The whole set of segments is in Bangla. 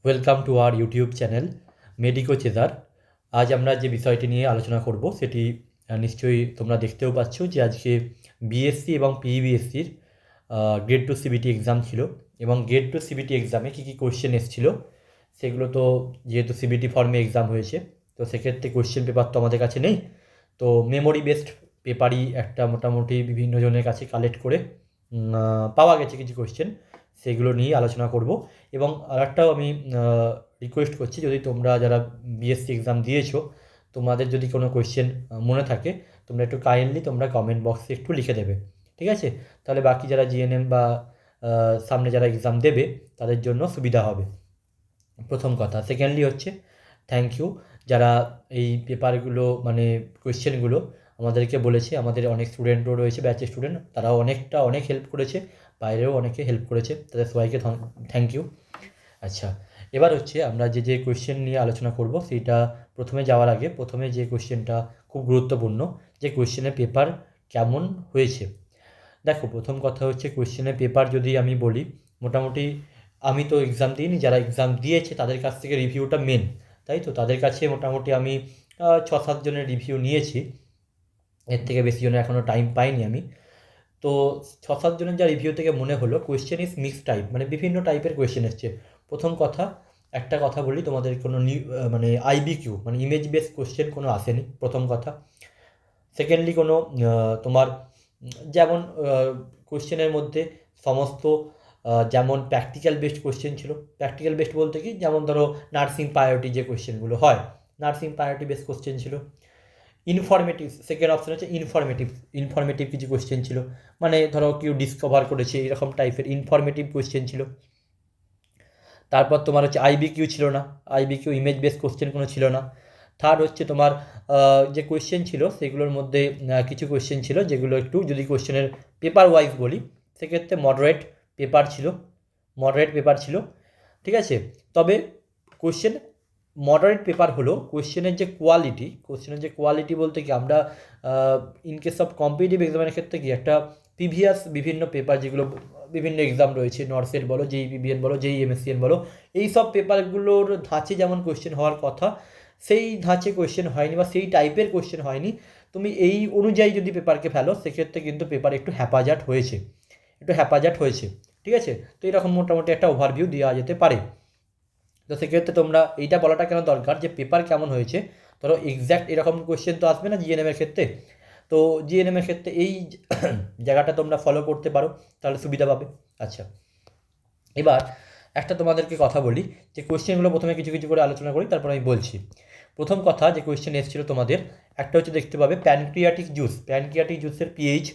Welcome to our YouTube channel medico chaser. আজ আমরা যে বিষয়টি নিয়ে আলোচনা করব সেটি নিশ্চয়ই তোমরা দেখতেও পাচ্ছ যে আজকে বিএসসি এবং পিইবিএসসির গ্রেড টু সিবিটি এক্সাম ছিল এবং গ্রেড টু সিবিটি এক্সামে কী কী কোয়েশ্চেন এসেছিলো সেগুলো তো যেহেতু সিবিটি ফর্মে এক্সাম হয়েছে তো সেক্ষেত্রে কোয়েশ্চেন পেপার তো আমাদের কাছে নেই, তো মেমোরি বেসড পেপারই একটা মোটামুটি বিভিন্ন জনের কাছে কালেক্ট করে পাওয়া গেছে কিছু কোয়েশ্চেন, সেগুলো নিয়ে আলোচনা করব। এবং আরেকটাও আমি রিকোয়েস্ট করছি, যদি তোমরা যারা বিএসসি এক্সাম দিয়েছো তোমাদের যদি কোনো কোয়েশ্চেন মনে থাকে তোমরা একটু কাইন্ডলি তোমরা কমেন্ট বক্সে একটু লিখে দেবে, ঠিক আছে? তাহলে বাকি যারা জিএনএম বা সামনে যারা এক্সাম দেবে তাদের জন্য সুবিধা হবে, প্রথম কথা। সেকেন্ডলি হচ্ছে থ্যাংক ইউ যারা এই পেপারগুলো মানে কোয়েশ্চেনগুলো আমাদেরকে বলেছে। আমাদের অনেক স্টুডেন্টও রয়েছে, ব্যাচের স্টুডেন্ট, তারাও অনেক হেল্প করেছে, বাইরেও অনেকে হেল্প করেছে, তাদের সবাইকে থ্যাংক ইউ। আচ্ছা, এবার হচ্ছে আমরা যে কোয়েশ্চেন নিয়ে আলোচনা করব সেইটা প্রথমে যাওয়ার আগে প্রথমে যে কোয়েশ্চেনটা খুব গুরুত্বপূর্ণ, যে কোয়েশ্চেনের পেপার কেমন হয়েছে। দেখো, প্রথম কথা হচ্ছে কোয়েশ্চেনের পেপার যদি আমি বলি, মোটামুটি আমি তো এক্সাম দিইনি, যারা এক্সাম দিয়েছে তাদের কাছ থেকে রিভিউটা মেন, তাই তো তাদের কাছে মোটামুটি আমি 6-7 জনের রিভিউ নিয়েছি, এর থেকে বেশি জনের এখনও টাইম পাইনি আমি। তো 6-7 জনের যা রিভিউ থেকে মনে হলো কোয়েশ্চেন ইজ মিক্সড টাইপ, মানে বিভিন্ন টাইপের কোয়েশ্চেন এসছে। প্রথম কথা, একটা কথা বলি, তোমাদের কোনো মানে আইবিকিউ মানে ইমেজ বেস কোয়েশ্চেন কোনো আসেনি, প্রথম কথা। সেকেন্ডলি কোনো তোমার যেমন কোয়েশ্চেনের মধ্যে সমস্ত যেমন প্র্যাকটিক্যাল বেসড কোয়েশ্চেন ছিল, প্র্যাকটিক্যাল বেসড বলতে কি, যেমন ধরো নার্সিং প্রায়োরিটি যে কোয়েশ্চেনগুলো হয়, নার্সিং প্রায়োরিটি বেস কোয়েশ্চেন ছিল। ইনফরমেটিভ, সেকেন্ড অপশন হচ্ছে ইনফরমেটিভ কিছু কোয়েশ্চেন ছিল, মানে ধরো কেউ ডিসকভার করেছে এরকম টাইপের ইনফরমেটিভ কোয়েশ্চেন ছিল। তারপর তোমার হচ্ছে আইবিকিউ ছিল না, আইবিকিউ ইমেজ বেস কোয়েশ্চেন কোনো ছিল না। থার্ড হচ্ছে তোমার যে কোয়েশ্চেন ছিল সেগুলোর মধ্যে কিছু কোয়েশ্চেন ছিল যেগুলো একটু, যদি কোয়েশ্চেনের পেপার ওয়াইজ বলি সেক্ষেত্রে মডারেট পেপার ছিল, ঠিক আছে? তবে কোয়েশ্চেন মডারেট পেপার হলো কোয়েশ্চেনের যে কোয়ালিটি বলতে কি, আমরা ইন কেস অফ কম্পিটিটিভ এক্সামের ক্ষেত্রে কি একটা প্রিভিয়াস বিভিন্ন পেপার যেগুলো বিভিন্ন এক্সাম রয়েছে, নর্সেট বলো, যেই পিবিএন বলো, যেই এমএসসিএন বলো, এই সব পেপারগুলোর ধাঁচে যেমন কোয়েশ্চেন হওয়ার কথা সেই ধাঁচে কোয়েশ্চেন হয়নি বা সেই টাইপের কোয়েশ্চেন হয়নি। তুমি এই অনুযায়ী যদি পেপারকে ফেলো সেক্ষেত্রে কিন্তু পেপার একটু হ্যাপাজার্ড হয়েছে, ঠিক আছে? তো এরকম মোটামুটি একটা ওভারভিউ দেওয়া যেতে পারে। তো সেক্ষেত্রে তোমরা এইটা বলাটা কেন দরকার যে পেপার কেমন হয়েছে, ধরো এক্স্যাক্ট এরকম কোয়েশ্চেন তো আসবে না জিএনএমের ক্ষেত্রে, তো জিএনএমের ক্ষেত্রে এই জায়গাটা তোমরা ফলো করতে পারো, তাহলে সুবিধা পাবে। আচ্ছা, এবার একটা তোমাদেরকে কথা বলি, যে কোয়েশ্চেনগুলো প্রথমে কিছু কিছু করে আলোচনা করি, তারপর আমি বলছি। প্রথম কথা, যে কোয়েশ্চেন এসেছিলো তোমাদের, একটা হচ্ছে দেখতে পাবে প্যানক্রিয়াটিক জুসের পিএইচ,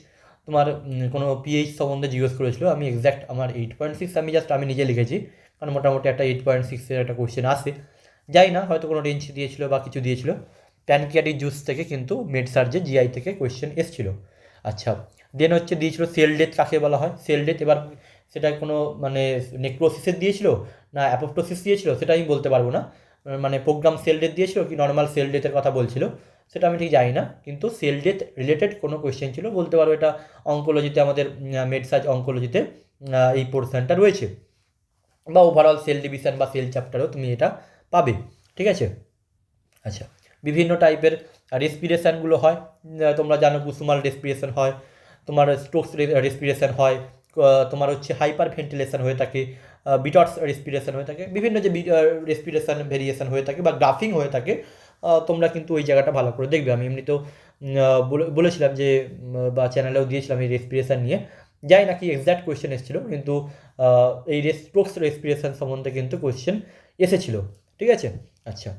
তোমার কোনো পিএইচ সম্বন্ধে জিজ্ঞেস করেছিল। আমি এক্স্যাক্ট আমার 8.6 আমি নিজে লিখেছি, কারণ মোটামুটি একটা 8.6-এর একটা কোয়েশ্চেন আসে, যাই না হয়তো কোনো রেঞ্জ দিয়েছিল বা কিছু দিয়েছিল। প্যানক্রিয়াটিক জুস থেকে কিন্তু মেডসার্জে জিআই থেকে কোয়েশ্চেন এসেছিলো। আচ্ছা, দেন হচ্ছে দিয়েছিল সেল ডেথ কাকে বলা হয়, সেল ডেথ। এবার সেটা কোনো মানে নেক্রোসিসের দিয়েছিল না অ্যাপোপ্টোসিস দিয়েছিল সেটা আমি বলতে পারবো না, মানে প্রোগ্রাম সেল ডেথ দিয়েছিল কি নর্মাল সেল ডেথের কথা বলছিল সেটা আমি ঠিক জানি না, কিন্তু সেল ডেথ রিলেটেড কোনো কোয়েশ্চেন ছিল, বলতে পারবো এটা অঙ্কোলজিতে, আমাদের মেডসার্জ অঙ্কোলজিতে এই পোর্শনটা রয়েছে, বা ওভারঅল সেল ডিভিশন বা সেল চ্যাপ্টারও তুমি এটা পাবে, ঠিক আছে? আচ্ছা, বিভিন্ন টাইপের রেসপিরেশানগুলো হয়, তোমরা জানো কুসুমাল রেসপিরেশন হয়, তোমার স্টোকস রেসপিরেশন হয়, তোমার হচ্ছে হাইপার ভেন্টিলেশন হয়ে থাকে, বিটটস রেসপিরেশন হয়ে থাকে, বিভিন্ন যে রেসপিরেশন ভেরিয়েশন হয়ে থাকে বা গ্রাফিং হয়ে থাকে, তোমরা কিন্তু ওই জায়গাটা ভালো করে দেখবে। আমি এমনিতেও বলেছিলাম যে বা চ্যানেলেও দিয়েছিলাম এই রেসপিরেশন নিয়ে, যাই নাকি এক্স্যাক্ট কোয়েশ্চেন এসেছিলো, কিন্তু এই স্টোকস রেসপিরেশন সম্বন্ধে কিন্তু কোয়েশ্চেন এসেছিলো, ঠিক আছে? আচ্ছা,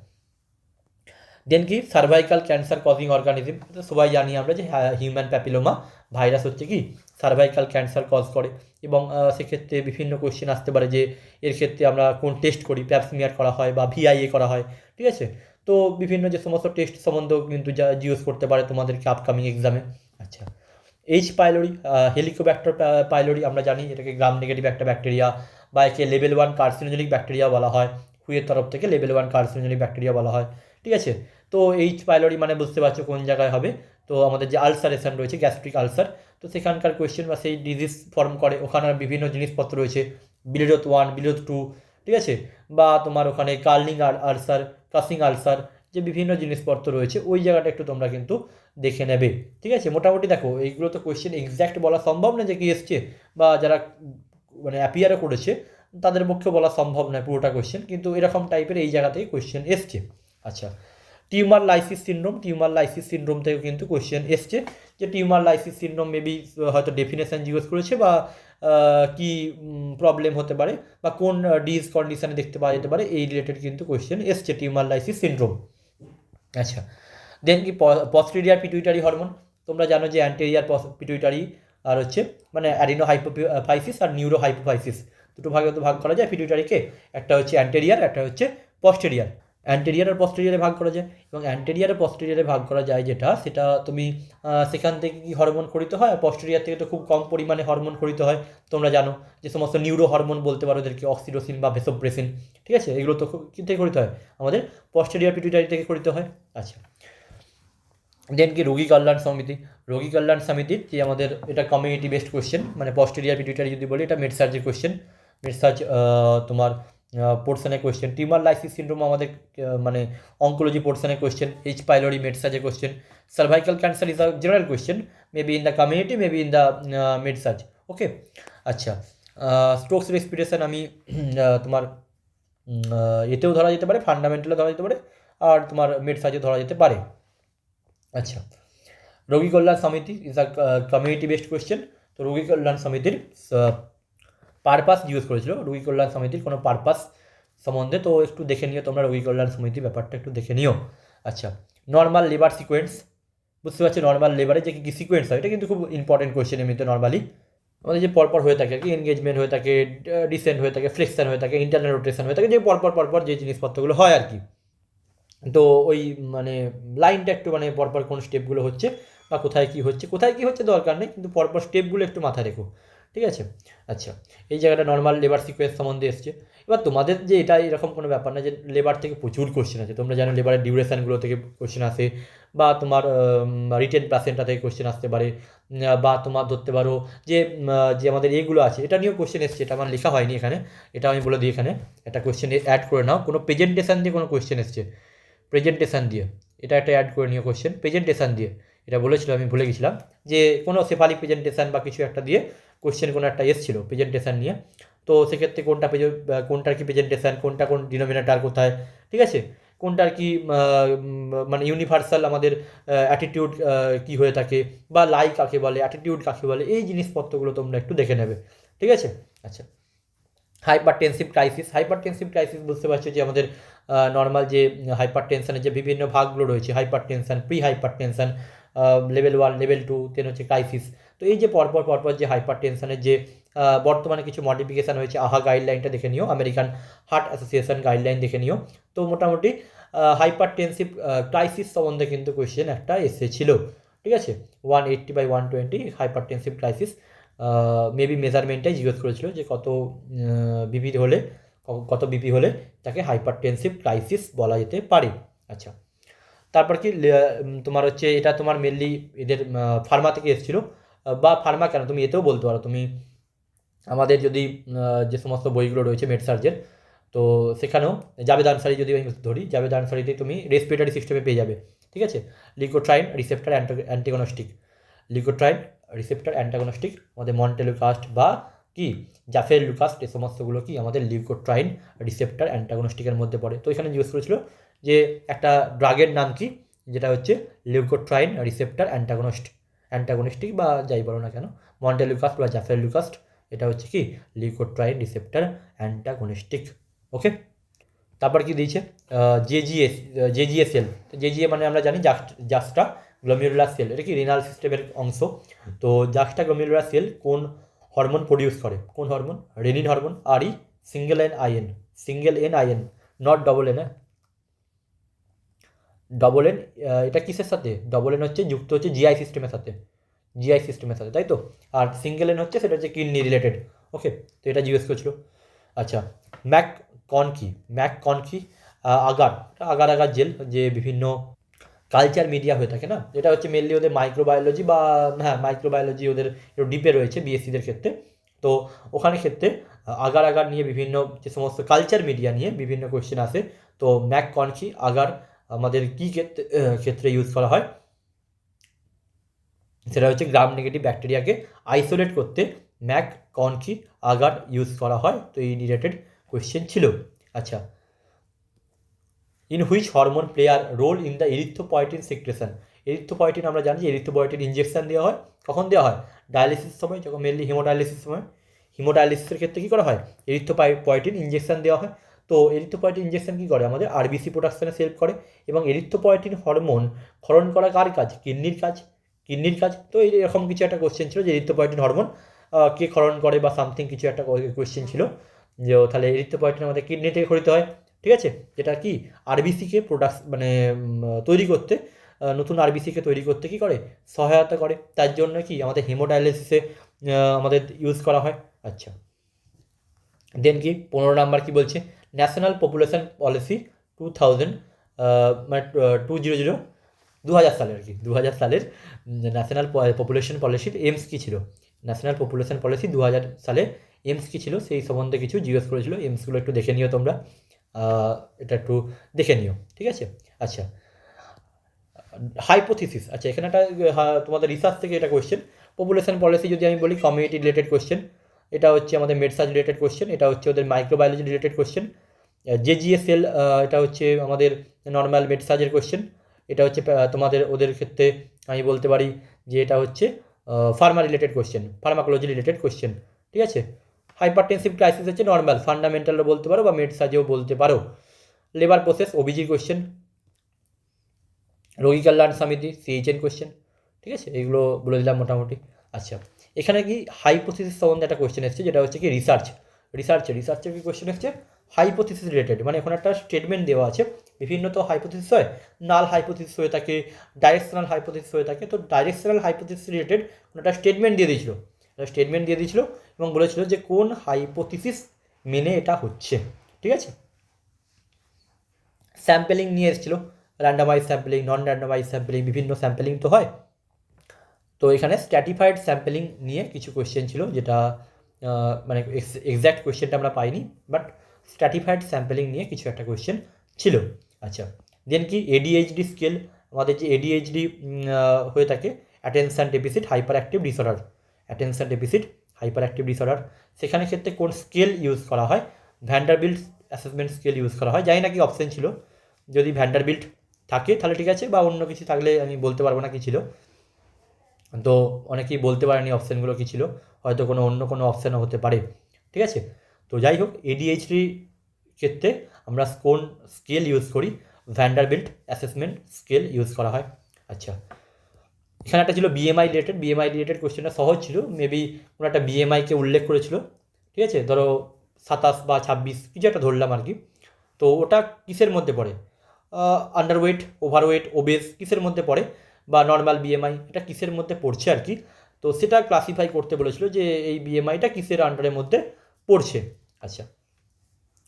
দেন কি সার্ভাইকাল ক্যান্সার কজিং অর্গানিজম, সবাই জানি আমরা যে হিউম্যান প্যাপিলোমা ভাইরাস হচ্ছে কি সার্ভাইকাল ক্যান্সার কজ করে, এবং সেক্ষেত্রে বিভিন্ন কোয়েশ্চেন আসতে পারে যে এর ক্ষেত্রে আমরা কোন টেস্ট করি, প্যাপসমিয়ার করা হয় বা ভিআইএ করা হয়, ঠিক আছে? তো বিভিন্ন যে সমস্ত টেস্ট সম্বন্ধেও কিন্তু যা জিজ্ঞেস করতে পারে তোমাদেরকে আপকামিং এক্সামে। আচ্ছা, এইচ পাইলোরি, হেলিকোব্যাক্টার পাইলোরি আমরা জানি এটাকে গ্রাম নেগেটিভ একটা ব্যাকটেরিয়া, বা একে লেভেল 1 কার্সিনোজেনিক ব্যাকটেরিয়া বলা হয়, হুয়ের তরফ থেকে লেভেল 1 কার্সিনোজেনিক ব্যাকটেরিয়া বলা হয়, ঠিক আছে? তো এইচ পাইলোরি মানে বুঝতে পারছো কোন জায়গায় হবে, তো আমাদের যে আলসারেশন রয়েছে, গ্যাস্ট্রিক আলসার, তো সেখানকার কোয়েশ্চেন বা সেই ডিজিজ ফর্ম করে, ওখানে বিভিন্ন জিনিসপত্র রয়েছে, বিলিরুথ 1 বিলিরুথ 2, ঠিক আছে, বা তোমার ওখানে কার্লিং আলসার, কাসিং আলসার, যে বিভিন্ন জিনিসপত্র রয়েছে ওই জায়গাটা একটু তোমরা কিন্তু দেখে নেবে। ঠিক আছে, মোটামুটি দেখো এইগুলো তো কোয়েশ্চেন এক্স্যাক্ট বলা সম্ভব না যে কি এসছে, বা যারা মানে অ্যাপিয়ারও করেছে তাদের পক্ষে বলা সম্ভব নয় পুরোটা কোয়েশ্চেন, কিন্তু এরকম টাইপের এই জায়গা থেকে কোয়েশ্চেন এসছে। আচ্ছা, টিউমার লাইসিস সিনড্রোম থেকেও কিন্তু কোয়েশ্চেন এসছে, যে টিউমার লাইসিস সিনড্রোম মেবি হয়তো ডেফিনেশন জিজ্ঞেস করেছে, বা কি প্রবলেম হতে পারে, বা কোন ডিজ কন্ডিশনে দেখতে পাওয়া যেতে পারে, এই রিলেটেড কিন্তু কোয়েশ্চেন এসছে টিউমার লাইসিস সিনড্রোম। আচ্ছা, দেন কি পস্টেরিয়ার পিটুইটারি হরমোন, তোমরা জানো যে অ্যান্টেরিয়ার পিটুইটারি আর হচ্ছে মানে অ্যাডিনো হাইপোফাইসিস আর নিউরো হাইপোফাইসিস, দুটো ভাগে তো ভাগ করা যায় পিটুইটারিকে, একটা হচ্ছে অ্যান্টেরিয়ার, একটা হচ্ছে পস্টেরিয়ার। অ্যান্টেরিয়ার আর পস্টেরিয়ারে ভাগ করা যায়, এবং অ্যান্টেরিয়ার আর পস্টেরিয়ারে ভাগ করা যায় যেটা, সেটা তুমি সেখান থেকে কি হরমোন খরিত হয়, আর পস্টেরিয়ার থেকে তো খুব কম পরিমাণে হরমোন খরিত হয়। তোমরা জানো যে সমস্ত নিউরো হরমোন বলতে পারো ওদেরকে অক্সিটোসিন বা ভেসোপ্রেসিন, ঠিক আছে, এগুলো তো কী থেকে খরিত হয়, আমাদের পস্টেরিয়ার পিটুইটারি থেকে খরিত হয়। আচ্ছা, দেন কি রোগী কল্যাণ সমিতির যে আমাদের এটা কমিউনিটি বেসড কোয়েশ্চেন, মানে পস্টেরিয়ার পিটুইটারি যদি বলি এটা মেডসার্জের কোয়েশ্চেন, মেডসার্জ তোমার পোর্শনের কোয়েশ্চেন। টিউমার লাইসিস সিনড্রোম আমাদের মানে অঙ্কোলজি পোর্শনের কোয়েশ্চেন, এইচ পাইলোরি মেডসার্জের question. Cervical cancer is a general question, maybe in the community, maybe in the med surg. Okay, আচ্ছা, স্ট্রোকস রেসপিরেশন আমি তোমার এতেও ধরা যেতে পারে, ফান্ডামেন্টালে ধরা যেতে পারে, আর তোমার মেডসার্জে ধরা যেতে পারে। আচ্ছা, রোগী কল্যাণ সমিতি is a community based question. তো রোগী কল্যাণ সমিতির পারপাস জিজ্ঞেস করেছিল, রোগী কল্যাণ সমিতির কোনো পারপাস সম্বন্ধে, তো একটু দেখে নিও তোমরা রোগী কল্যাণ সমিতির ব্যাপারটা একটু দেখে নিও। আচ্ছা, নর্মাল লেবার সিকোয়েন্স, বুঝতে পারছি নর্মাল লেবারে যে কী সিকোয়েন্স হয়, এটা কিন্তু খুব ইম্পর্টেন্ট কোয়েশ্চেন এমনিতে নর্মালি আমাদের যে পরপর হয়ে থাকে আর কি, এনগেজমেন্ট হয়ে থাকে, ডিসেন্ট হয়ে থাকে, ফ্লেক্সার হয়ে থাকে, ইন্টারনাল রোটেশন হয়ে থাকে, যে পরপর যে জিনিসপত্রগুলো হয় আর কি। তো ওই মানে লাইনটা একটু মানে পরপর কোন স্টেপগুলো হচ্ছে বা কোথায় কী হচ্ছে দরকার নেই, কিন্তু পরপর স্টেপগুলো একটু মাথায় রেখো, ঠিক আছে। আচ্ছা, এই জায়গাটা নর্মাল লেবার সিকোয়েন্স সম্বন্ধে এসছে। এবার তোমাদের যে এটা এরকম কোনো ব্যাপার না যে লেবার থেকে প্রচুর কোশ্চেন আছে, তোমরা জানো লেবারের ডিউরেশানগুলো থেকে কোশ্চেন আসে, বা তোমার রিটেন প্লাসেন্টা থেকে কোশ্চেন আসতে পারে, বা তোমার ধরতে পারো যে যে আমাদের এইগুলো আছে এটা নিয়েও কোশ্চেন এসছে, এটা আমার লেখা হয়নি এখানে, এটা আমি বলে দিই এখানে একটা কোশ্চেন অ্যাড করে নাও, কোনো প্রেজেন্টেশন দিয়ে কোনো কোশ্চেন এসছে, প্রেজেন্টেশন দিয়ে, এটা একটা অ্যাড করে নিও কোশ্চেন, প্রেজেন্টেশন দিয়ে, এটা বলেছিল আমি ভুলে গেছিলাম, যে কোনো সেফালিক প্রেজেন্টেশন বা কিছু একটা দিয়ে কোশ্চেন কোনো একটা এসেছিলো প্রেজেন্টেশন নিয়ে, তো সেক্ষেত্রে কোনটার কি প্রেজেন্টেশন, কোন ডিনোমিনেটার কোথায়, ঠিক আছে, কোনটার কি মানে ইউনিভার্সাল আমাদের অ্যাটিটিউড কী হয়ে থাকে, বা লাইক কাকে বলে, অ্যাটিটিউড কাকে বলে, এই জিনিসপত্রগুলো তোমরা একটু দেখে নেবে, ঠিক আছে। আচ্ছা, হাইপারটেনসিভ ক্রাইসিস বুঝতে পারছো যে আমাদের নর্মাল যে হাইপারটেনশনের যে বিভিন্ন ভাগগুলো রয়েছে, hypertension, pre hypertension, level 1, level 2, দেন হচ্ছে ক্রাইসিস। তো এই যে পরপর যে হাইপারটেনশনের যে বর্তমানে কিছু মডিফিকেশান হয়েছে, আহা গাইডলাইনটা দেখে নিও, আমেরিকান হার্ট অ্যাসোসিয়েশন গাইডলাইন দেখে নিও। তো মোটামুটি হাইপারটেনসিভ ক্রাইসিস সম্বন্ধে কিন্তু কোয়েশ্চেন একটা এসেছিল, ঠিক আছে, 180/120 হাইপারটেনসিভ ক্রাইসিস, মেবি মেজারমেন্টটাই জিজ্ঞেস করেছিল যে কত বিপি হলে তাকে হাইপারটেনসিভ ক্রাইসিস বলা যেতে পারে। আচ্ছা, তারপর কি তোমার হচ্ছে এটা তোমার মেনলি এদের ফার্মা থেকে এসেছিলো, বা ফার্মা কেন তুমি এতেও বলতে পারো, তুমি আমাদের যদি যে সমস্ত বইগুলো রয়েছে মেডসার্জের, তো সেখানেও জাভেদ আনসারি যদি আমি ধরি, জাভেদ আনসারিতে তুমি রেসপিরেটরি সিস্টেমে পেয়ে যাবে, ঠিক আছে, লিকোট্রাইন রিসেপ্টার অ্যান্টাগনস্টিক, আমাদের মন্টেলুকাস্ট বা কি জাফের লুকাস্ট, এই সমস্তগুলো কি আমাদের লিউকোট্রাইন রিসেপ্টার অ্যান্টাগনস্টিকের মধ্যে পড়ে। তো এখানে জিজ্ঞেস করেছিল যে একটা ড্রাগের নাম কি, যেটা হচ্ছে লিউকোট্রাইন রিসেপ্টার অ্যান্টাগনিস্টিক বা যাই বলো না কেন, মন্টেলুকাস্ট বা জাফের লুকাস্ট, এটা হচ্ছে কি লিউকোট্রাইন রিসেপ্টার অ্যান্টাগনিস্টিক। ওকে, তারপর কি দিয়েছে জেজিএসএল, তো জেজিএ মানে আমরা জানি জাস্টা গ্লোমেরুলার সেল, এটা কি রিনাল সিস্টেমের অংশ। তো জাস্টা গ্লোমেরুলার সেল কোন হরমোন প্রডিউস করে, কোন hormone, renin hormone, R E, single N I N, not double N, double N, এটা কিসের সাথে, ডবল এন হচ্ছে যুক্ত হচ্ছে জিআই সিস্টেমের সাথে, তাই তো, আর সিঙ্গেল এন হচ্ছে সেটা হচ্ছে কিডনি রিলেটেড। ওকে, তো এটা জিজ্ঞেস করছিল। আচ্ছা, ম্যাক কনকি আগার জেল, যে বিভিন্ন কালচার মিডিয়া হয়ে থাকে না, এটা হচ্ছে মেনলি ওদের মাইক্রোবায়োলজি বা মাইক্রোবায়োলজি ওদের একটু ডিপে রয়েছে বিএসসিদের ক্ষেত্রে। তো ওখানে ক্ষেত্রে আগার আগার নিয়ে বিভিন্ন যে সমস্ত কালচার মিডিয়া নিয়ে বিভিন্ন কোয়েশ্চেন আসে। তো ম্যাক কনকি আগার আমাদের কী ক্ষেত্রে ইউজ করা হয়, সেটা হচ্ছে গ্রাম নেগেটিভ ব্যাকটেরিয়াকে আইসোলেট করতে ম্যাক কনকি আগার ইউজ করা হয়। তো এই রিলেটেড কোয়েশ্চেন ছিল। আচ্ছা, in which hormone play are role in the erythropoietin secretion. Erythropoietin আমরা জানি যে এরিথ্রোপয়েটিন ইঞ্জেকশন দেওয়া হয়, কখন দেওয়া হয়? ডায়ালিসিস সময়, যখন মেনলি হিমোডায়ালিসিস সময়। হিমোডায়ালিসিসের ক্ষেত্রে কী করা হয়? এরিথ্রোপয়েটিন ইঞ্জেকশন দেওয়া হয়। তো এরিথ্রোপয়েটিন ইঞ্জেকশন কী করে? আমাদের আরবিসি প্রোডাকশনে হেল্প করে। এবং এরিথ্রোপয়েটিন হরমোন ক্ষরণ করা কার কাজ? কিডনির কাজ। কিডনির কাজ। তো এরকম কিছু একটা কোশ্চেন ছিল যে এরিথ্রোপয়েটিন হরমোন কে ক্ষরণ করে বা সামথিং কিছু একটা কোশ্চেন ছিল, যে তাহলে এরিথ্রোপয়েটিন আমাদের কিডনি থেকে ক্ষরিত হয়। ঠিক আছে, যেটা কি আরবিসিকে মানে তৈরি করতে, নতুন আরবিসিকে তৈরি করতে কী করে? সহায়তা করে। তার জন্য কি আমাদের হেমোডায়ালিসিসে আমাদের ইউজ করা হয়। আচ্ছা, দেন কি 15 নাম্বার কি বলছে? ন্যাশনাল পপুলেশন পলিসি 2000 মানে 2000 সালের আর কি 2000 সালের ন্যাশনাল পপুলেশন পলিসির এইমস কী ছিল? ন্যাশনাল পপুলেশন পলিসি 2000 সালে এইমস কী ছিল সেই সম্বন্ধে কিছু জিজ্ঞেস করেছিল। এইমসগুলো একটু দেখে নিও তোমরা, এটা একটু দেখে নিও। ঠিক আছে। আচ্ছা, হাইপোথিসিস। আচ্ছা, এখানে একটা তোমাদের রিসার্চ থেকে এটা কোয়েশ্চেন। পপুলেশন পলিসি যদি আমি বলি কমিউনিটি রিলেটেড কোয়েশ্চেন, এটা হচ্ছে আমাদের মেডসার্চ রিলেটেড কোয়েশ্চেন, এটা হচ্ছে ওদের মাইক্রোবায়োলজি রিলেটেড কোয়েশ্চেন। জেজিএসএল এটা হচ্ছে আমাদের নর্মাল মেডসার্চের কোয়েশ্চেন। এটা হচ্ছে তোমাদের ওদের ক্ষেত্রে আমি বলতে পারি যে এটা হচ্ছে Pharma related question, pharmacology related question. ঠিক আছে। হাইপারটেনসিভ ক্রাইসিস হচ্ছে নর্মাল, ফান্ডামেন্টালও বলতে পারো বা মেডসার্চেও বলতে পারো। Labour process ওবিজি question. রোগী কল্যাণ সমিতি সিএইচএন কোয়েশ্চেন। ঠিক আছে, এগুলো বলে দিলাম মোটামুটি। আচ্ছা, এখানে কি হাইপোথিসিস সম্বন্ধে একটা কোয়েশ্চেন এসেছে, যেটা হচ্ছে কি রিসার্চের কি কোয়েশ্চেন এসেছে? হাইপোথিসিস রিলেটেড, মানে এখন একটা স্টেটমেন্ট দেওয়া আছে। বিভিন্ন তো হাইপোথিসিস হয়, নাল হাইপোথিসিস হয়ে থাকে, ডাইরেকশনাল হাইপোথিসিস হয়ে থাকে। তো ডাইরেকশনাল হাইপোথিসিস রিলেটেড একটা স্টেটমেন্ট দিয়ে দিয়েছিল এবং বলেছিল যে কোন হাইপোথিসিস মেনে এটা হচ্ছে। ঠিক আছে। স্যাম্পেলিং নিয়ে এসেছিলো, র্যান্ডামাইজ স্যাম্পেলিং, নন র্যান্ডামাইজ স্যাম্পেলিং, বিভিন্ন স্যাম্পেলিং তো হয়। তো এখানে স্ট্র্যাটিফাইড স্যাম্পেলিং নিয়ে কিছু কোয়েশ্চেন ছিল, যেটা মানে এক্স্যাক্ট কোয়েশ্চেনটা আমরা পাইনি, বাট স্ট্র্যাটিফাইড স্যাম্পেলিং নিয়ে কিছু একটা কোয়েশ্চেন ছিল। আচ্ছা, দেন কি এডিএইচডি স্কেল, আমাদের যে এডিএইচডি হয়ে থাকে attention deficit hyper active disorder, সেখানে ক্ষেত্রে কোন স্কেল ইউজ করা হয়? ভ্যান্ডারবিল্ট অ্যাসেসমেন্ট স্কেল ইউজ করা হয়। জানি না কি অপশন ছিল, যদি ভ্যান্ডারবিল্ট থাকে তাহলে ঠিক আছে, বা অন্য কিছু থাকলে আমি বলতে পারবো না কী ছিল। তো অনেকেই বলতে পারেনি অপশানগুলো কী ছিল, হয়তো অন্য কোনো অপশানও হতে পারে। ঠিক আছে। তো যাই হোক, এডিএইচডি ক্ষেত্রে আমরা কোন স্কেল ইউজ করি? ভ্যান্ডারবিল্ট অ্যাসেসমেন্ট স্কেল ইউজ করা হয়। আচ্ছা, এখানে একটা ছিল বিএমআই রিলেটেড কোয়েশ্চেনটা সহজ ছিল, মেবি কোনো একটা বিএমআইকে উল্লেখ করেছিল। ঠিক আছে, ধরো 27 বা 26 কিছু একটা ধরলাম আর কি। তো ওটা কিসের মধ্যে পড়ে? আন্ডারওয়েট, ওভারওয়েট, ওবেস কিসের মধ্যে পড়ে? বা নর্মাল বিএমআই, এটা কিসের মধ্যে পড়ছে আর কি। তো সেটা ক্লাসিফাই করতে বলেছিল যে এই বিএমআইটা কিসের আন্ডারের মধ্যে পড়ছে। আচ্ছা,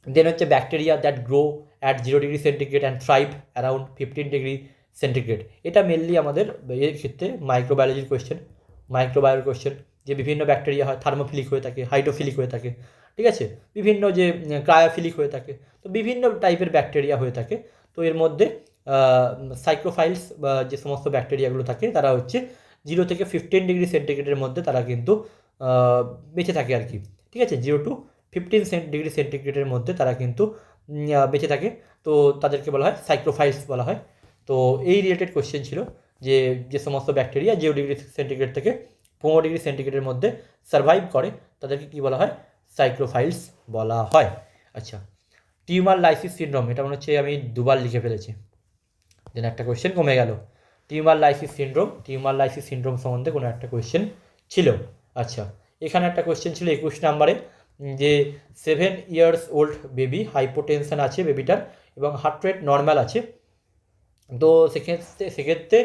দেন হচ্ছে bacteria that grow at 0 degree centigrade and thrive around 15 degree centigrade. এটা মেনলি আমাদের এর ক্ষেত্রে মাইক্রোবায়োলজির কোয়েশ্চেন, যে বিভিন্ন ব্যাকটেরিয়া হয়, থার্মোফিলিক হয়ে থাকে, হাইড্রোফিলিক হয়ে থাকে। ঠিক আছে, বিভিন্ন যে ক্রায়োফিলিক হয়ে থাকে, তো বিভিন্ন টাইপের ব্যাকটেরিয়া হয়ে থাকে। তো এর মধ্যে সাইক্রোফাইলস বা যে সমস্ত ব্যাকটেরিয়াগুলো থাকে তারা হচ্ছে 0 থেকে 15 ডিগ্রি সেন্টিগ্রেডের মধ্যে তারা কিন্তু বেঁচে থাকে আর কি। ঠিক আছে, 0 to 15 ডিগ্রি সেন্টিগ্রেডের মধ্যে তারা কিন্তু বেঁচে থাকে। তো তাদেরকে বলা হয় সাইক্রোফাইলস বলা হয়। তো এই রিলেটেড কোয়েশ্চেন ছিল যে যে সমস্ত ব্যাকটেরিয়া 0 ডিগ্রি সেন্টিগ্রেড থেকে 15 ডিগ্রি সেন্টিগ্রেডের মধ্যে সার্ভাইভ করে তাদেরকে কী বলা হয়? সাইক্রোফাইলস বলা হয়। আচ্ছা, টিউমার লাইসিস সিনড্রোম, এটা মনে হচ্ছে আমি দুবার লিখে ফেলেছি, দেন একটা কোয়েশ্চেন কমে গেল। টিউমার লাইসিস সিনড্রোম সম্বন্ধে কোনো একটা কোয়েশ্চেন ছিল। আচ্ছা, এখানে একটা কোয়েশ্চেন ছিল 21 নম্বরে, যে 7 ইয়ার্স ওল্ড বেবি, হাইপোটেনশন আছে বেবিটার এবং হার্ট রেট নর্মাল আছে। তো সেক্ষেত্রে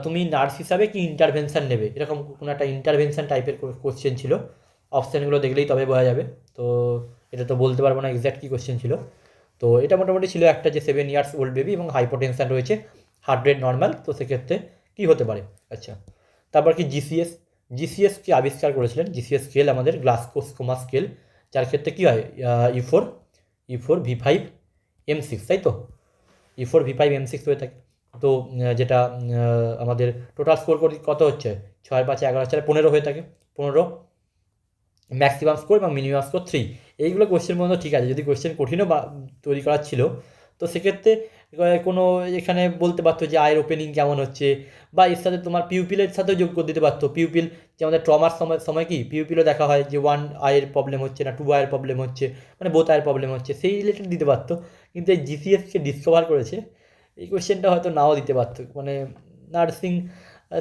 তুমি নার্স হিসাবে কি ইন্টারভেনশান নেবে? এরকম কোনো একটা ইন্টারভেনশান টাইপের কোয়েশ্চেন ছিল। অপশানগুলো দেখলেই তবে বোঝা যাবে। তো এটা তো বলতে পারবো না এক্স্যাক্ট কী কোয়েশ্চেন ছিল। তো এটা মোটামুটি ছিল একটা, যে 7 ইয়ার্স ওল্ড বেবি এবং হাইপোটেনশান রয়েছে, হার্ট রেট নর্মাল, তো সেক্ষেত্রে কী হতে পারে? আচ্ছা, তারপর কি জিসিএস কি আবিষ্কার করেছিলেন? জিসিএস স্কেল আমাদের গ্লাসকো স্কোমা স্কেল, যার ক্ষেত্রে কী হয় E4 V5 M6, তাই তো E4 V5 M6 হয়ে থাকে। তো যেটা আমাদের টোটাল স্কোর কত হচ্ছে 6 5 11 4 15 হয়ে থাকে, 15 ম্যাক্সিমাম স্কোর এবং মিনিমাম স্কোর 3। এইগুলো কোয়েশ্চেন মধ্যে ঠিক আছে। যদি কোয়েশ্চেন কঠিনও তৈরি করার ছিল তো সেক্ষেত্রে কোনো এখানে বলতে পারতো যে আয়ের ওপেনিং কেমন হচ্ছে, বা এর সাথে তোমার পিউপিলের সাথেও যোগ করে দিতে পারতো। পিউপিল যে আমাদের ট্রমার সময় কি পিউপিলও দেখা হয় যে 1 আয়ের প্রবলেম হচ্ছে না 2 আয়ের প্রবলেম হচ্ছে, মানে বোথ আয়ের প্রবলেম হচ্ছে, সেই রিলেটেড দিতে পারতো। কিন্তু এই জিসিএসকে ডিসকভার করেছে, এই কোয়েশ্চেনটা হয়তো নাও দিতে পারতো, মানে নার্সিং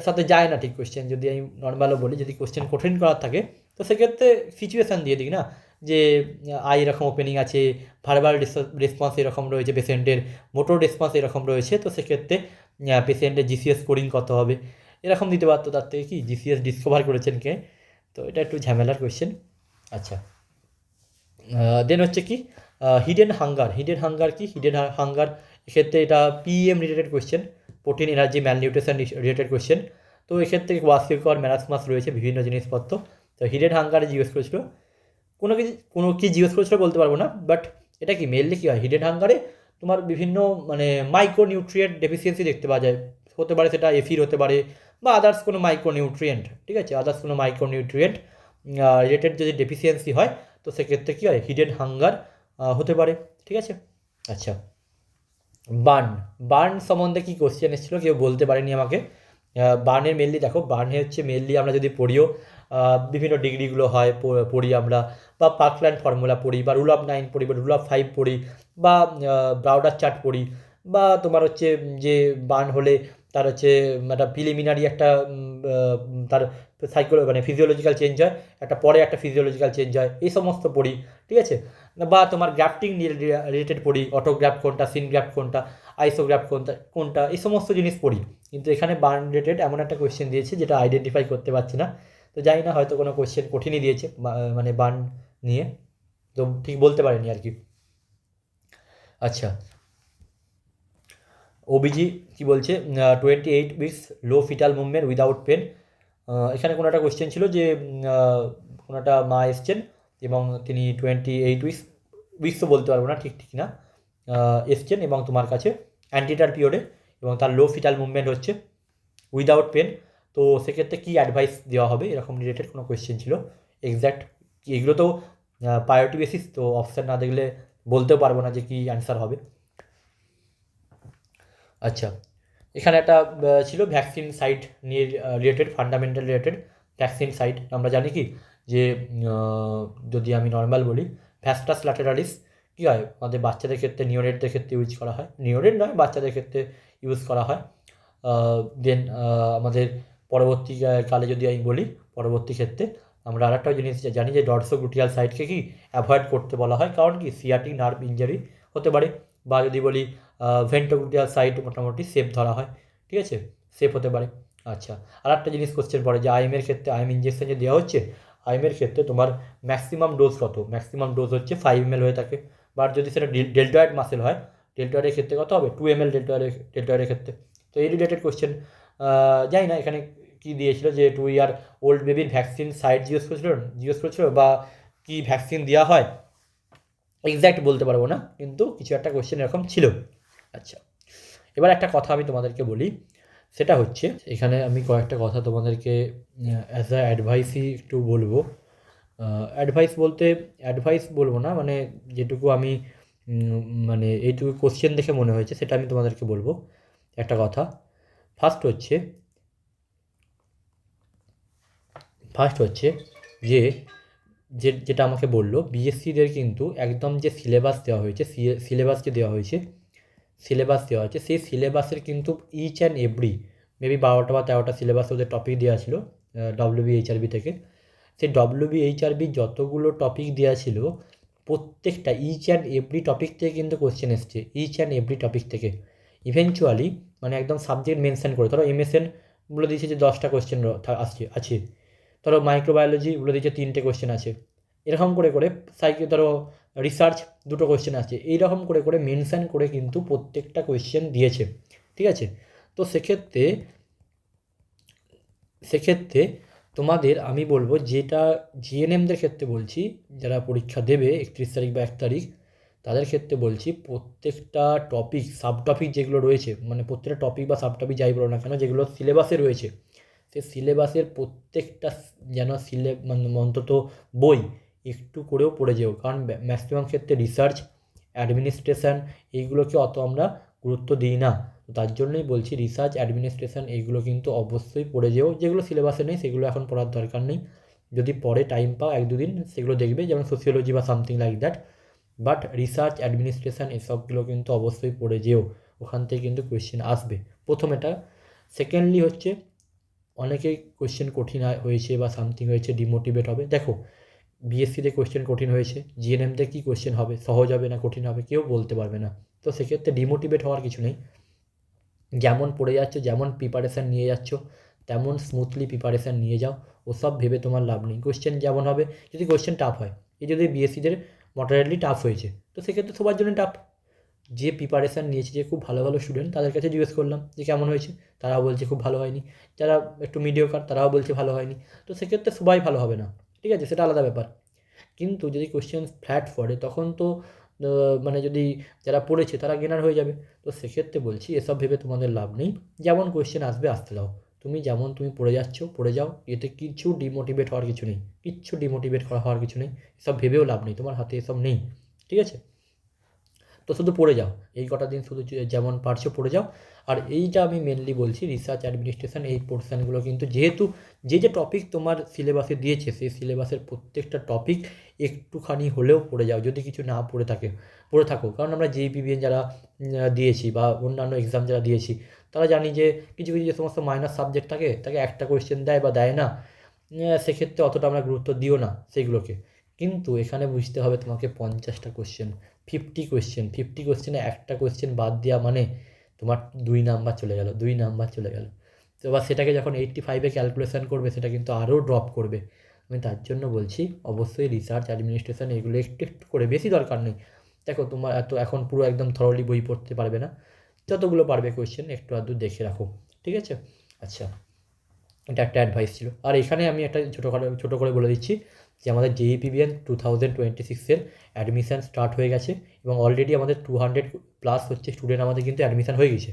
সাথে যায় না ঠিক কোয়েশ্চেন। যদি আমি নর্মালও বলি, যদি কোয়েশ্চেন কঠিন করার থাকে তো সেক্ষেত্রে সিচুয়েশান দিয়ে দিই না, যে আই এরকম ওপেনিং আছে, ভার্বাল রেসপন্স এরকম রয়েছে পেশেন্টের, মোটর রেসপন্স এরকম রয়েছে, তো সেক্ষেত্রে পেশেন্টের জিসিএস স্কোরিং কত হবে এরকম দিতে পারতো। তার থেকে কি জিসিএস ডিসকভার করেছেন কে, তো এটা একটু ঝামেলার কোয়েশ্চেন। আচ্ছা, দেন হচ্ছে কি হিডেন হাঙ্গার কি হিডেন হাঙ্গার, এক্ষেত্রে এটা PM related question, protein energy malnutrition related question. তো এক্ষেত্রে ওয়াসিকর ম্যারাসমাস রয়েছে বিভিন্ন জিনিসপত্র। তো হিডেন হাঙ্গারে জিজ্ঞেস করেছিল, কোনো কি জিজ্ঞেস করেছিল বলতে পারবো না, বাট এটা কি মেনলি কী হয় হিডেন হাঙ্গারে তোমার বিভিন্ন মানে মাইক্রোনিউট্রিয়েন্ট ডেফিসিয়েন্সি দেখতে পাওয়া যায়। হতে পারে সেটা এফির হতে পারে, বা আদার্স কোনো মাইক্রোনিউট্রিয়েন্ট, ঠিক আছে, আদার্স কোনো মাইক্রোনিউট্রিয়েন্ট রিলেটেড যদি ডেফিসিয়েন্সি হয় তো সেক্ষেত্রে কী হয় হিডেন হাঙ্গার হতে পারে, ঠিক আছে। আচ্ছা, বার্ন সম্বন্ধে কী কোশ্চেন এসেছিলো কেউ বলতে পারেনি আমাকে। বার্নের মেনলি দেখো, বার্নে হচ্ছে মেনলি আমরা যদি পড়িও বিভিন্ন ডিগ্রিগুলো হয় পড়ি আমরা, বা পার্কল্যান্ড ফর্মুলা পড়ি, বা রুল অফ 9 পড়ি, বা রুল অফ 5 পড়ি, বা ব্রাউডার চার্ট পড়ি, বা তোমার হচ্ছে যে বার্ন হলে তার হচ্ছে একটা প্রিলিমিনারি একটা তার মানে ফিজিওলজিক্যাল চেঞ্জ হয়, একটা পরে একটা ফিজিওলজিক্যাল চেঞ্জ হয়, এই সমস্ত পড়ি, ঠিক আছে। বা তোমার গ্রাফটিং রিলেটেড পড়ি, অটোগ্রাফ কোনটা, সিনগ্রাফ কোনটা, আইসোগ্রাফ কোনটা, এই সমস্ত জিনিস পড়ি। কিন্তু এখানে বার্ন রিলেটেড এমন একটা কোয়েশ্চেন দিয়েছে যেটা আইডেন্টিফাই করতে পারছি না, তো জানি না হয়তো কোনো কোয়েশ্চেন কঠিনই দিয়েছে মানে বার্ন নিয়ে, তো ঠিক বলতে পারিনি আর কি। আচ্ছা, ওবিজি কি বলছে 28 উইকস লো ফিটাল মুভমেন্ট উইদাউট পেন। এখানে কোনো একটা কোয়েশ্চেন ছিল যে কোনো একটা মা এসছেন এবং তিনি 28 উইকসও বলতে পারবো না ঠিক না, এসছেন এবং তোমার কাছে অ্যান্টিটার পিরিয়ডে, এবং তার লো ফিটাল মুভমেন্ট হচ্ছে উইদাউট পেন। তো সেক্ষেত্রে কী অ্যাডভাইস দেওয়া হবে এরকম রিলেটেড কোনো কোয়েশ্চেন ছিল। এক্স্যাক্ট এগুলো তো প্রায়োরিটি বেসিস, তো অপশান না দেখলে বলতেও পারবো না যে কী অ্যান্সার হবে। আচ্ছা, এখানে একটা ছিল ভ্যাকসিন সাইট নিয়ে related, fundamental related vaccine site. আমরা জানি কি যে যদি আমি নর্মাল বলি ভ্যাস্টাস ল্যাটেরালিস কী হয় আমাদের বাচ্চাদের ক্ষেত্রে, নিওনেটদের ক্ষেত্রে ইউজ করা হয়, নিওনেট নয় বাচ্চাদের ক্ষেত্রে ইউজ করা হয়। দেন আমাদের পরবর্তী কালে যদি আমি বলি, পরবর্তী ক্ষেত্রে আমরা আরেকটা জিনিস জানি যে ডর্সোগ্লুটিয়াল সাইটকে কি অ্যাভয়েড করতে বলা হয়, কারণ কি সিয়াটিক নার্ভ ইঞ্জারি হতে পারে। বা যদি বলি ভেন্ট্রোগ্লুটিয়াল সাইট মোটামুটি সেফ ধরা হয়, ঠিক আছে, সেফ হতে পারে। আচ্ছা, আর একটা জিনিস কোশ্চেন পড়ে যে আইএমের ক্ষেত্রে, আইএম ইঞ্জেকশন যে দেওয়া হচ্ছে, আইএমের ক্ষেত্রে তোমার ম্যাক্সিমাম ডোজ কত, ম্যাক্সিমাম ডোজ হচ্ছে 5 ml হয়ে থাকে। বা যদি সেটা ডেল্টয়েড মাসেল হয়, ডেল্টয়েডের ক্ষেত্রে কত হবে 2 ml ডেল্টয়েডের ক্ষেত্রে। তো এই রিলেটেড কোশ্চেন জানি না এখানে কী দিয়েছিল, যে 2 year old বেবির ভ্যাকসিন সাইট জিজ্ঞেস করেছিল, বা কি ভ্যাকসিন দেওয়া হয় এক্স্যাক্ট বলতে পারবো না, কিন্তু কিছু একটা কোশ্চেন এরকম ছিল। আচ্ছা, এবার একটা কথা আমি তোমাদেরকে বলি, সেটা হচ্ছে এখানে আমি কয়েকটা কথা তোমাদেরকে অ্যাজ আ অ্যাডভাইসই একটু বলবো। অ্যাডভাইস বলবো না, মানে যেটুকু আমি মানে এইটুকু কোশ্চেন দেখে মনে হয়েছে সেটা আমি তোমাদেরকে বলবো একটা কথা। ফার্স্ট হচ্ছে যে যেটা আমাকে বললো বিএসসিদের কিন্তু একদম যে সিলেবাস দেওয়া হয়েছে, সিলেবাস দেওয়া হয়েছে সেই সিলেবাসের কিন্তু ইচ অ্যান্ড এভরি মেবি 12টা বা 13টা সিলেবাস ওদের টপিক দেওয়া ছিল WBHRB থেকে। সেই WBHRB যতগুলো টপিক দেওয়া ছিল প্রত্যেকটা ইচ অ্যান্ড এভরি টপিক থেকে কিন্তু কোশ্চেন এসছে, ইচ অ্যান্ড এভরি টপিক থেকে ইভেনচুয়ালি, মানে একদম সাবজেক্ট মেনশন করে। ধরো MSN বলে দিয়েছে যে 10টা কোশ্চেন আছে, ধরো মাইক্রোবায়োলজি বলে দিয়েছে 3টে কোশ্চেন আছে, এরকম করে ধরো রিসার্চ 2টো কোশ্চেন আছে, এইরকম করে মেনশান করে কিন্তু প্রত্যেকটা কোশ্চেন দিয়েছে, ঠিক আছে। তো সেক্ষেত্রে তোমাদের আমি বলবো, যেটা জিএনএমদের ক্ষেত্রে বলছি, যারা পরীক্ষা দেবে 31 তারিখ বা 1 তারিখ, তাদের ক্ষেত্রে বলছি প্রত্যেকটা টপিক, সাব টপিক যেগুলো রয়েছে, মানে প্রত্যেকটা টপিক বা সাব টপিক যাই বলো না কেন, যেগুলো সিলেবাসে রয়েছে, সেই সিলেবাসের প্রত্যেকটা যেন মানে অন্তত বই একটু করেও পড়ে যেও। কারণ ম্যাক্সিমাম ক্ষেত্রে রিসার্চ, অ্যাডমিনিস্ট্রেশন এইগুলোকে অত আমরা গুরুত্ব দিই না। তো তার জন্যই বলছি রিসার্চ, অ্যাডমিনিস্ট্রেশন এইগুলো কিন্তু অবশ্যই পড়ে যেও। যেগুলো সিলেবাসে নেই সেগুলো এখন পড়ার দরকার নেই, যদি পরে টাইম পাও 1-2 দিন সেগুলো দেখবে, যেমন সোসিওলজি বা something like that. But research, administration এসবগুলো কিন্তু অবশ্যই পড়ে যেও, ওখান থেকে কিন্তু কোয়েশ্চেন আসবে, প্রথম এটা। সেকেন্ডলি হচ্ছে অনেকেই কোয়েশ্চেন কঠিন হয়েছে বা সামথিং হয়েছে ডিমোটিভেট হবে। দেখো, বিএসসিতে কোয়েশ্চেন কঠিন হয়েছে, জিএনএমতে কী কোয়েশ্চেন হবে, সহজ হবে না কঠিন হবে, কেউ বলতে পারবে না। তো সেক্ষেত্রে ডিমোটিভেট হওয়ার কিছু নেই। যেমন পড়ে যাচ্ছ, যেমন প্রিপারেশান নিয়ে যাচ্ছ, তেমন স্মুথলি প্রিপারেশান নিয়ে যাও। ওসব ভেবে তোমার লাভ নেই। কোয়েশ্চেন যেমন হবে, যদি কোয়েশ্চেন টাফ হয়, এই যদি বিএসসিদের মডারেটলি টাফ হয়েছে, তো সেক্ষেত্রে সবার জন্য টাফ। যে প্রিপারেশান নিয়েছে, যে খুব ভালো ভালো স্টুডেন্ট, তাদের কাছে জিজ্ঞেস করলাম যে কেমন হয়েছে, তারাও বলছে খুব ভালো হয়নি। যারা একটু মিডিওকার তারাও বলছে ভালো হয়নি। তো সেক্ষেত্রে সবাই ভালো হবে না, ঠিক আছে, সেটা আলাদা ব্যাপার। কিন্তু যদি কোয়েশ্চেন ফ্ল্যাট পড়ে, তখন তো মানে যদি যারা পড়েছে তারা গেনার হয়ে যাবে। তো সেক্ষেত্রে বলছি এসব ভেবে তোমাদের লাভ নেই। যেমন কোয়েশ্চেন আসবে আসতে দাও, তুমি পড়ে যাচ্ছ পড়ে যাও, এতে কিছু ডিমোটিভেট হওয়ার কিছু নেই, কিচ্ছু ডিমোটিভেট হওয়ার কিছু নেই। এসব ভেবেও লাভ নেই, তোমার হাতে এসব নেই, ঠিক আছে। তো শুধু পড়ে যাও, এই কটা দিন শুধু যেমন পারছো পড়ে যাও। আর এইটা আমি মেনলি বলছি, রিসার্চ, অ্যাডমিনিস্ট্রেশন এই পোর্শানগুলো কিন্তু, যেহেতু যে টপিক তোমার সিলেবাসে দিয়েছে, সেই সিলেবাসের প্রত্যেকটা টপিক একটুখানি হলেও পড়ে যাও, যদি কিছু না পড়ে থাকো। কারণ আমরা JPBN যারা দিয়েছি বা অন্যান্য এক্সাম যারা দিয়েছি, তারা জানি যে কিছু কিছু যে সমস্ত মাইনর সাবজেক্ট থাকে, তাকে একটা কোয়েশ্চেন দেয় বা দেয় না, সেক্ষেত্রে অতটা আমরা গুরুত্ব দিও না সেইগুলোকে। কিন্তু এখানে বুঝতে হবে তোমাকে 50টা কোয়েশ্চেন, 50 কোয়েশ্চেনে একটা কোয়েশ্চেন বাদ দেওয়া মানে তোমার 2 নাম্বার চলে গেল, 2 নাম্বার চলে গেল। তো এবার সেটাকে যখন 85-এ ক্যালকুলেশন করবে, সেটা কিন্তু আরও ড্রপ করবে। আমি তার জন্য বলছি অবশ্যই রিসার্চ, অ্যাডমিনিস্ট্রেশন এগুলো একটু একটু করে, বেশি দরকার নেই। দেখো, তোমার এত এখন পুরো একদম থরলি বই পড়তে পারবে না, যতগুলো পারবে কোয়েশ্চেন একটু আধটু দেখে রাখো, ঠিক আছে। আচ্ছা, এটা একটা অ্যাডভাইস ছিল। আর এখানে আমি একটা ছোটো করে বলে দিচ্ছি যে আমাদের JEPBN 2026-এর অ্যাডমিশান স্টার্ট হয়ে গেছে, এবং অলরেডি আমাদের 200+ হচ্ছে স্টুডেন্ট আমাদের কিন্তু অ্যাডমিশান হয়ে গেছে।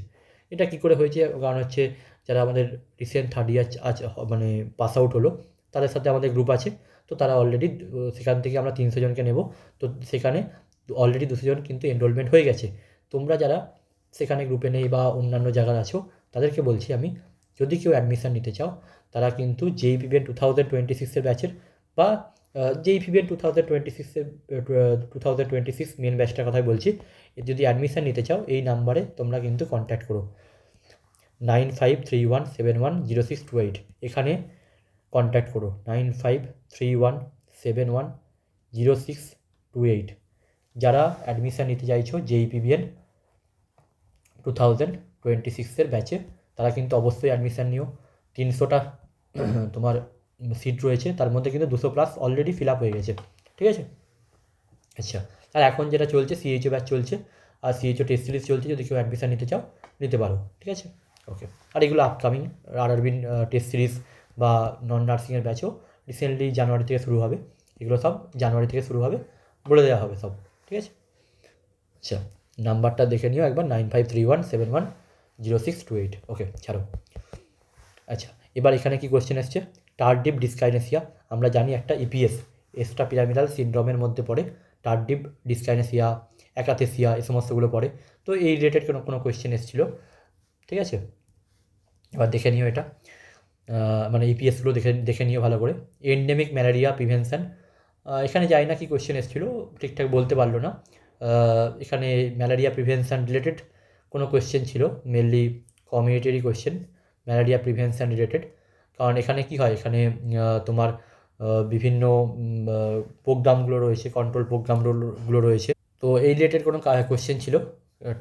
এটা কী করে হয়েছে, কারণ হচ্ছে যারা আমাদের রিসেন্ট থার্ড ইয়ার মানে পাস আউট হলো, তাদের সাথে আমাদের গ্রুপ আছে। তো তারা অলরেডি, সেখান থেকে আমরা 300 জনকে নেব। তো সেখানে অলরেডি 200 জন কিন্তু এনরোলমেন্ট হয়ে গেছে। তোমরা যারা সেখানে গ্রুপে নেই বা অন্যান্য জায়গায় আছো, তাদেরকে বলছি আমি, যদি কেউ অ্যাডমিশান নিতে চাও, তারা কিন্তু JEPBN 2026-এর ব্যাচের বা JEPBN 2026 মেন ব্যাচটার কথাই বলছি, যদি অ্যাডমিশান নিতে চাও, এই নাম্বারে তোমরা কিন্তু কন্ট্যাক্ট করো, 9531710628, এখানে কন্ট্যাক্ট করো, 9531710628, যারা অ্যাডমিশান নিতে চাইছো JEPBN 2026-এর ব্যাচে, তারা কিন্তু অবশ্যই অ্যাডমিশান নিও। 300টা তোমার সিট রয়েছে, তার মধ্যে কিন্তু 200+ অলরেডি ফিল আপ হয়ে গেছে, ঠিক আছে। আচ্ছা, আর এখন যেটা চলছে CHO ব্যাচ চলছে, আর CHO টেস্ট সিরিজ চলছে, যদি কেউ অ্যাডমিশান নিতে চাও নিতে পারো, ঠিক আছে। ওকে, আর এগুলো আপকামিং RRB টেস্ট সিরিজ বা নন নার্সিংয়ের ব্যাচও রিসেন্টলি জানুয়ারি থেকে শুরু হবে, এগুলো সব জানুয়ারি থেকে শুরু হবে, বলে দেওয়া হবে সব, ঠিক আছে। আচ্ছা, নাম্বারটা দেখে নিও একবার, 9531710628। ওকে, ছাড়ো। আচ্ছা, এবার এখানে কি কোয়েশ্চেন এসছে, টার্ডিভ ডিসকাইনেসিয়া, আমরা জানি একটা EPS, এক্সট্রা পিরামিডাল সিনড্রোমের মধ্যে পড়ে, টার্ডিভ ডিসকাইনেসিয়া, অ্যাকাথেসিয়া, এই সমস্তগুলো পড়ে। তো এই রিলেটেড কোনো কোয়েশ্চেন এসেছিলো, ঠিক আছে। এবার দেখে নিও এটা, মানে EPSগুলো দেখে নিও ভালো করে। এন্ডেমিক ম্যালেরিয়া প্রিভেনশন, এখানে জানি না কি কোয়েশ্চেন এসেছিলো, ঠিকঠাক বলতে পারলো না। এখানে ম্যালেরিয়া প্রিভেনশন রিলেটেড কোনো কোয়েশ্চেন ছিল, mainly community question, malaria prevention related. কারণ এখানে কি হয়, এখানে তোমার বিভিন্ন প্রোগ্রামগুলো রয়েছে, কন্ট্রোল প্রোগ্রামগুলো রয়েছে। তো এই রিলেটেড কোনো কোয়েশ্চেন ছিল,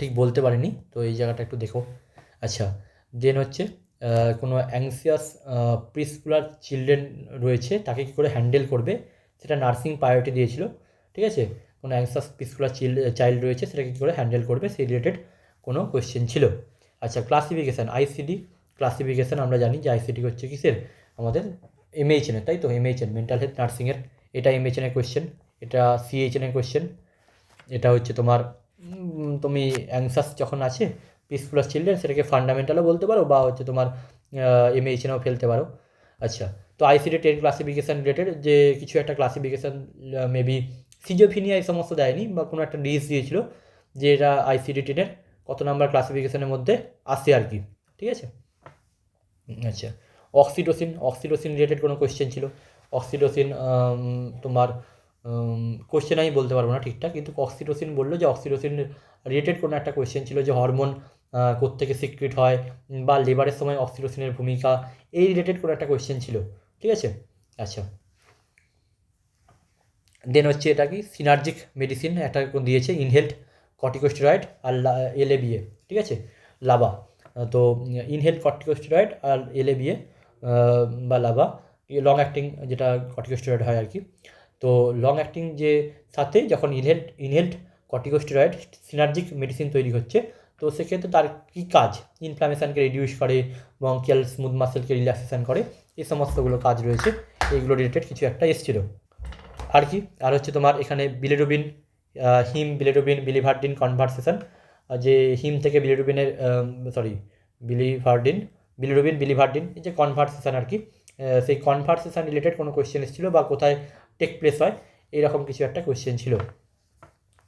ঠিক বলতে পারিনি, তো এই জায়গাটা একটু দেখো। আচ্ছা, দেন হচ্ছে কোনো অ্যাংসিয়াস প্রিস্কুলার চিলড্রেন রয়েছে, তাকে কী করে হ্যান্ডেল করবে, সেটা নার্সিং প্রায়োরিটি দিয়েছিল, ঠিক আছে। কোনো অ্যাংসিয়াস প্রিস্কুলার চাইল্ড রয়েছে, সেটাকে কী করে হ্যান্ডেল করবে, সেই রিলেটেড কোনো কোয়েশ্চেন ছিল। আচ্ছা, ক্লাসিফিকেশান, ICD ক্লাসিফিকেশান, আমরা জানি যে ICD হচ্ছে কিসের, আমাদের এমএইচএনের, তাই তো, এমএইচএন মেন্টাল হেলথ নার্সিংয়ের, এটা এমএইচএনের কোয়েশ্চেন, এটা সিএইচএনের কোয়েশ্চেন, এটা হচ্ছে তোমার তুমি অ্যাংসাস যখন আছে পিসফুল অফ চিলড্রেন, সেটাকে ফান্ডামেন্টালও বলতে পারো বা হচ্ছে তোমার এমএইচএনও ফেলতে পারো। আচ্ছা, তো আইসিডি 10 ক্লাসিফিকেশান রিলেটেড যে কিছু একটা ক্লাসিফিকেশান মেবি সিজোফিনিয়া এই সমস্ত দেয়নি, বা কোনো একটা ডিজিজ দিয়েছিল যে এটা আইসিডি 10-এর কত নাম্বার ক্লাসিফিকেশানের মধ্যে আসে আর কি, ঠিক আছে। আচ্ছা, অক্সিটোসিন রিলেটেড কোনো কোয়েশ্চেন ছিল। অক্সিটোসিন তোমার কোয়েশ্চেন আমি বলতে পারবো না ঠিকঠাক, কিন্তু অক্সিটোসিন বললো যে অক্সিটোসিন রিলেটেড কোনো একটা কোয়েশ্চেন ছিল যে হরমোন কোত্থেকে সিক্রিট হয় বা লেবারের সময় অক্সিটোসিনের ভূমিকা, এই রিলেটেড কোনো একটা কোয়েশ্চেন ছিল, ঠিক আছে। আচ্ছা, দেন হচ্ছে এটা কি সিনার্জিক মেডিসিন একটা দিয়েছে, ইনহেলড কর্টিকোস্টেরয়েড আর এলএবিএ, ঠিক আছে, লাভা। তো ইনহেলড কর্টিকোস্টেরয়েড আর এলএবিএ বা লাভা, লং অ্যাক্টিং যেটা কর্টিকোস্টেরয়েড হয় আর কি। তো লং অ্যাক্টিং যে সাথে যখন ইনহেলড কর্টিকোস্টেরয়েড সিনার্জিক মেডিসিন তৈরি হচ্ছে, তো সেক্ষেত্রে তার কী কাজ, ইনফ্লামেশানকে রিডিউস করে, ব্রঙ্কিয়াল স্মুথ মাসেলকে রিল্যাক্সেশন করে, এই সমস্তগুলো কাজ রয়েছে, এইগুলো রিলেটেড কিছু একটা এসেছিলো আর কি। আর হচ্ছে তোমার এখানে বিলিরুবিন, বিলিরুবিন বিলিভার্ডিন কনভার্সেশন, যে হিম থেকে বিলিরুবিনের বিলিরুবিন বিলিভার্ডিন এই যে কনভার্সেশন আর কি, সেই কনভার্সেশন রিলেটেড কোনো কোয়েশ্চেন এসেছিলো বা কোথায় টেক প্লেস হয় এইরকম কিছু একটা কোয়েশ্চেন ছিল।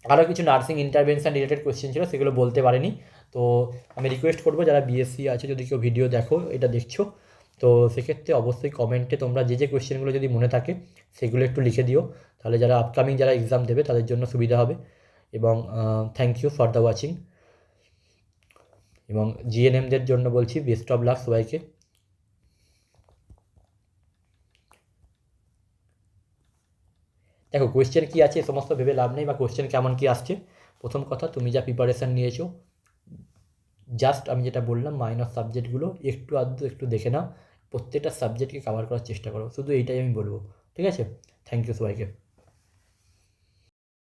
আরও কিছু নার্সিং ইন্টারভেনশন রিলেটেড কোয়েশ্চেন ছিল, সেগুলো বলতে পারিনি। তো আমি রিকোয়েস্ট করবো যারা বিএসসি আছে, যদি কেউ ভিডিও দেখো এটা দেখছো, তো সেক্ষেত্রে অবশ্যই কমেন্টে তোমরা যে কোয়েশ্চেনগুলো যদি মনে থাকে সেগুলো একটু লিখে দিও, তাহলে যারা আপকামিং যারা এক্সাম দেবে তাদের জন্য সুবিধা হবে। এবং thank you for the watching, এবং জিএনএমদের জন্য বলছি বেস্ট অফ লাক সবাইকে। দেখো কোয়েশ্চেন কী আছে সমস্ত ভেবে লাভ নেই, বা কোয়েশ্চেন কেমন কী আসছে। প্রথম কথা, তুমি যা প্রিপারেশান নিয়েছো, জাস্ট আমি যেটা বললাম মাইনর সাবজেক্টগুলো একটু আধটু একটু দেখে নাও, প্রত্যেকটা সাবজেক্টকে কভার করার চেষ্টা করো, শুধু এইটাই আমি বলবো, ঠিক আছে। থ্যাংক ইউ সবাইকে।